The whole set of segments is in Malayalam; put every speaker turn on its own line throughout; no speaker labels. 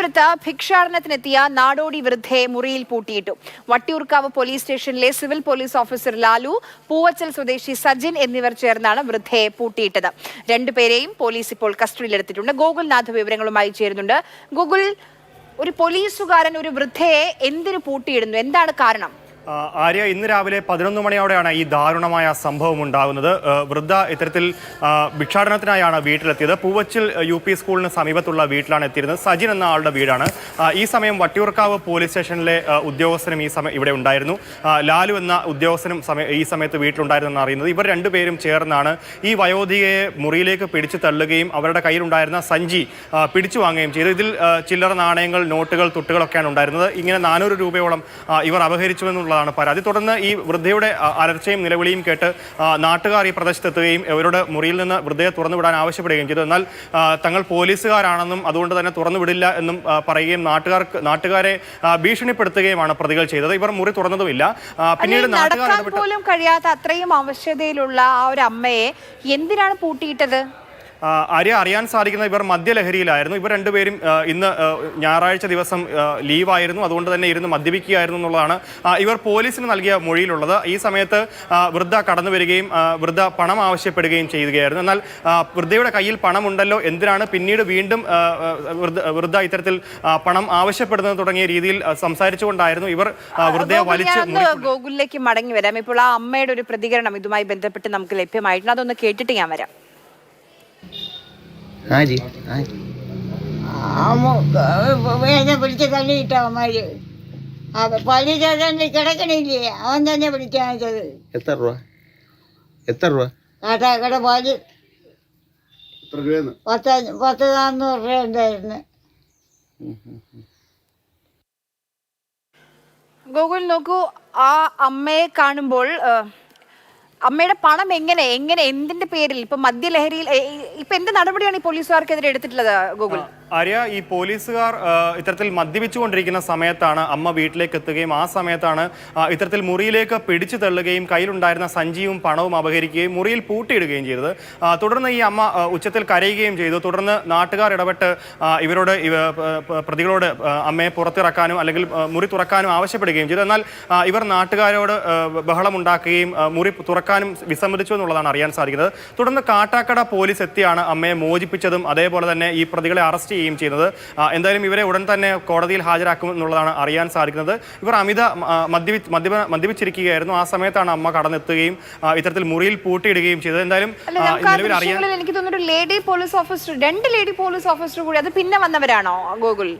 തിരുവനന്തപുരത്ത് ഭിക്ഷാടനത്തിനെത്തിയ നാടോടി വൃദ്ധയെ മുറിയിൽ പൂട്ടിയിട്ടു. വട്ടിയൂർക്കാവ് പോലീസ് സ്റ്റേഷനിലെ civil police officer Lalu, Poovachal സ്വദേശി സജിൻ എന്നിവർ ചേർന്നാണ് വൃദ്ധയെ പൂട്ടിയിട്ടത്. രണ്ടുപേരെയും പോലീസ് ഇപ്പോൾ കസ്റ്റഡിയിലെടുത്തിട്ടുണ്ട്. ഗോകുൽനാഥ് വിവരങ്ങളുമായി ചേരുന്നുണ്ട്. ഗോകുൽ, ഒരു പോലീസുകാരൻ ഒരു വൃദ്ധയെ എന്തിനു പൂട്ടിയിടുന്നു? എന്താണ് കാരണം?
ആര്യ, ഇന്ന് രാവിലെ 11 മണിയോടെയാണ് ഈ ദാരുണമായ സംഭവം ഉണ്ടാകുന്നത്. വൃദ്ധ ഇത്തരത്തിൽ ഭിക്ഷാടനത്തിനായാണ് വീട്ടിലെത്തിയത്. പൂവച്ചിൽ UP സ്കൂളിന് സമീപത്തുള്ള വീട്ടിലാണ് എത്തിയിരുന്നത്. സജിൻ എന്ന ആളുടെ വീടാണ്. ഈ സമയം വട്ടിയൂർക്കാവ് പോലീസ് സ്റ്റേഷനിലെ ഉദ്യോഗസ്ഥനും ഈ സമയം ഇവിടെ ഉണ്ടായിരുന്നു. ലാലു എന്ന ഉദ്യോഗസ്ഥനും ഈ സമയത്ത് വീട്ടിലുണ്ടായിരുന്നെന്ന് അറിയുന്നത്. ഇവർ രണ്ടുപേരും ചേർന്നാണ് ഈ വയോധികയെ മുറിയിലേക്ക് പിടിച്ചു തള്ളുകയും അവരുടെ കയ്യിലുണ്ടായിരുന്ന സഞ്ചി പിടിച്ചു വാങ്ങുകയും ചെയ്തു. ഇതിൽ ചില്ലറ നാണയങ്ങൾ, നോട്ടുകൾ, തുട്ടുകളൊക്കെയാണ് ഉണ്ടായിരുന്നത്. ഇങ്ങനെ 400 രൂപയോളം ഇവർ അപഹരിച്ചുവെന്നുള്ള പരാതി. തുടർന്ന് ഈ വൃദ്ധയുടെ അലർച്ചയും നിലവിളിയും കേട്ട് നാട്ടുകാർ ഈ പ്രദേശത്തെത്തുകയും ഇവരുടെ മുറിയിൽ നിന്ന് വൃദ്ധയെ തുറന്നുവിടാൻ ആവശ്യപ്പെടുകയും ചെയ്തു. എന്നാൽ തങ്ങൾ പോലീസുകാരാണെന്നും അതുകൊണ്ട് തന്നെ തുറന്നുവിടില്ല എന്നും പറയുകയും നാട്ടുകാരെ ഭീഷണിപ്പെടുത്തുകയുമാണ് പ്രതികൾ ചെയ്തത്. ഇവർ മുറി തുറന്നതുമില്ല. പിന്നീട്
നാട്ടുകാർ പോലും കഴിയാത്ത അത്രയും അവശതയിലുള്ള ആ ഒരു അമ്മയെ എന്തിനാണ് പൂട്ടിയിട്ടത്?
അറിയാൻ സാധിക്കുന്ന ഇവർ മദ്യലഹരിയിലായിരുന്നു. ഇവർ രണ്ടുപേരും ഇന്ന് ഞായറാഴ്ച ദിവസം ലീവായിരുന്നു. അതുകൊണ്ട് തന്നെ ഇരുന്ന് മദ്യപിക്കുകയായിരുന്നു എന്നുള്ളതാണ് ഇവർ പോലീസിന് നൽകിയ മൊഴിയിലുള്ളത്. ഈ സമയത്ത് വൃദ്ധ കടന്നു വരികയും വൃദ്ധ പണം ആവശ്യപ്പെടുകയും ചെയ്യുകയായിരുന്നു. എന്നാൽ വൃദ്ധയുടെ കയ്യിൽ പണമുണ്ടല്ലോ, എന്തിനാണ് പിന്നീട് വീണ്ടും വൃദ്ധ ഇത്തരത്തിൽ പണം ആവശ്യപ്പെടുന്നത് തുടങ്ങിയ രീതിയിൽ സംസാരിച്ചുകൊണ്ടായിരുന്നു ഇവർ വൃദ്ധയെ വലിച്ച്.
ഗോകുലിലേക്ക് മടങ്ങി വരാം. ഇപ്പോൾ ആ അമ്മയുടെ ഒരു പ്രതികരണം ഇതുമായി ബന്ധപ്പെട്ട് നമുക്ക് ലഭ്യമായിട്ടുണ്ട്. അതൊന്ന് കേട്ടിട്ട് ഞാൻ വരാം.
പിടിച്ച് തള്ളിയിട്ടോ അവന്മാര്. പള്ളി സ്റ്റേഷനിൽ കിടക്കണില്ലേ, അവൻ തന്നെ പിടിച്ചത്.
എത്ര രൂപ
കാട്ടാക്കട പാല് 10,400 രൂപ ഉണ്ടായിരുന്നു.
ഗോകുൽ, നോക്കൂ, ആ അമ്മയെ കാണുമ്പോൾ അമ്മയുടെ പണം എങ്ങനെ എന്തിന്റെ പേരിൽ ഇപ്പൊ മദ്യലഹരിയിൽ ഇപ്പൊ എന്ത് നടപടിയാണ് ഈ പോലീസുകാർക്കെതിരെ എടുത്തിട്ടുള്ളത് ഗോകുൽ?
ആര്യ, ഈ പോലീസുകാർ ഇത്തരത്തിൽ മദ്യപിച്ചുകൊണ്ടിരിക്കുന്ന സമയത്താണ് അമ്മ വീട്ടിലേക്ക് എത്തുകയും ആ സമയത്താണ് ഇത്തരത്തിൽ മുറിയിലേക്ക് പിടിച്ചു തള്ളുകയും കയ്യിലുണ്ടായിരുന്ന സഞ്ചിയും പണവും അപഹരിക്കുകയും മുറിയിൽ പൂട്ടിയിടുകയും ചെയ്തത്. തുടർന്ന് ഈ അമ്മ ഉച്ചത്തിൽ കരയുകയും ചെയ്തു. തുടർന്ന് നാട്ടുകാർ ഇടപെട്ട് ഇവരോട് പ്രതികളോട് അമ്മയെ പുറത്തിറക്കാനും അല്ലെങ്കിൽ മുറി തുറക്കാനും ആവശ്യപ്പെടുകയും ചെയ്തു. എന്നാൽ ഇവർ നാട്ടുകാരോട് ബഹളമുണ്ടാക്കുകയും മുറി തുറക്കാനും വിസമ്മതിച്ചു എന്നുള്ളതാണ് അറിയാൻ സാധിക്കുന്നത്. തുടർന്ന് കാട്ടാക്കട പോലീസ് എത്തിയാണ് അമ്മയെ മോചിപ്പിച്ചതും അതേപോലെ തന്നെ ഈ പ്രതികളെ അറസ്റ്റ് ചെയ്യുന്നത്. എന്തായാലും ഇവരെ ഉടൻ തന്നെ കോടതിയിൽ ഹാജരാക്കും എന്നുള്ളതാണ് അറിയാൻ സാധിക്കുന്നത്. ഇവർ മദ്യപിച്ചിരിക്കുകയായിരുന്നു. ആ സമയത്താണ് അമ്മ കടന്നെത്തുകയും ഇത്തരത്തിൽ മുറിയിൽ പൂട്ടിയിടുകയും ചെയ്തത്. എന്തായാലും
എനിക്ക് തോന്നുന്നു lady police officer, 2 lady police officer കൂടി അത് പിന്നെ വന്നവരാണോ ഗോകുൽ?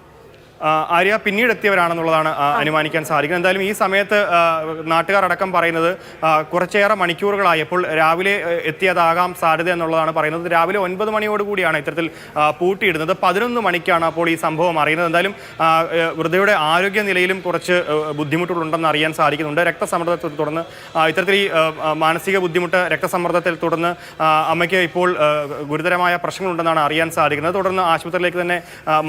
ആര്യ, പിന്നീട് എത്തിയവരാണെന്നുള്ളതാണ് അനുമാനിക്കാൻ സാധിക്കുന്നത്. എന്തായാലും ഈ സമയത്ത് നാട്ടുകാർ അടക്കം പറയുന്നത് കുറച്ചേറെ മണിക്കൂറുകളായപ്പോൾ രാവിലെ എത്തിയതാകാം സാധ്യത എന്നുള്ളതാണ് പറയുന്നത്. രാവിലെ 9 മണിയോടുകൂടിയാണ് ഇത്തരത്തിൽ പൂട്ടിയിടുന്നത്. 11 മണിക്കാണ് അപ്പോൾ ഈ സംഭവം അറിയുന്നത്. എന്തായാലും വൃദ്ധയുടെ ആരോഗ്യനിലയിലും കുറച്ച് ബുദ്ധിമുട്ടുകളുണ്ടെന്ന് അറിയാൻ സാധിക്കുന്നുണ്ട്. രക്തസമ്മർദ്ദത്തെ തുടർന്ന് ഇത്തരത്തിൽ ഈ മാനസിക ബുദ്ധിമുട്ട്, രക്തസമ്മർദ്ദത്തിൽ തുടർന്ന് അമ്മയ്ക്ക് ഇപ്പോൾ ഗുരുതരമായ പ്രശ്നങ്ങളുണ്ടെന്നാണ് അറിയാൻ സാധിക്കുന്നത്. തുടർന്ന് ആശുപത്രിയിലേക്ക് തന്നെ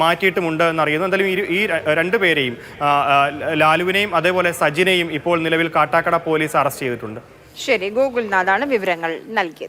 മാറ്റിയിട്ടുമുണ്ട് എന്നറിയുന്നു. എന്തായാലും ഈ രണ്ടുപേരെയും, ലാലുവിനെയും അതേപോലെ സജിനെയും ഇപ്പോൾ നിലവിൽ കാട്ടാക്കട പോലീസ് അറസ്റ്റ് ചെയ്തിട്ടുണ്ട്.
ശരി, ഗോകുൽനാഥാണ് വിവരങ്ങൾ നൽകിയത്.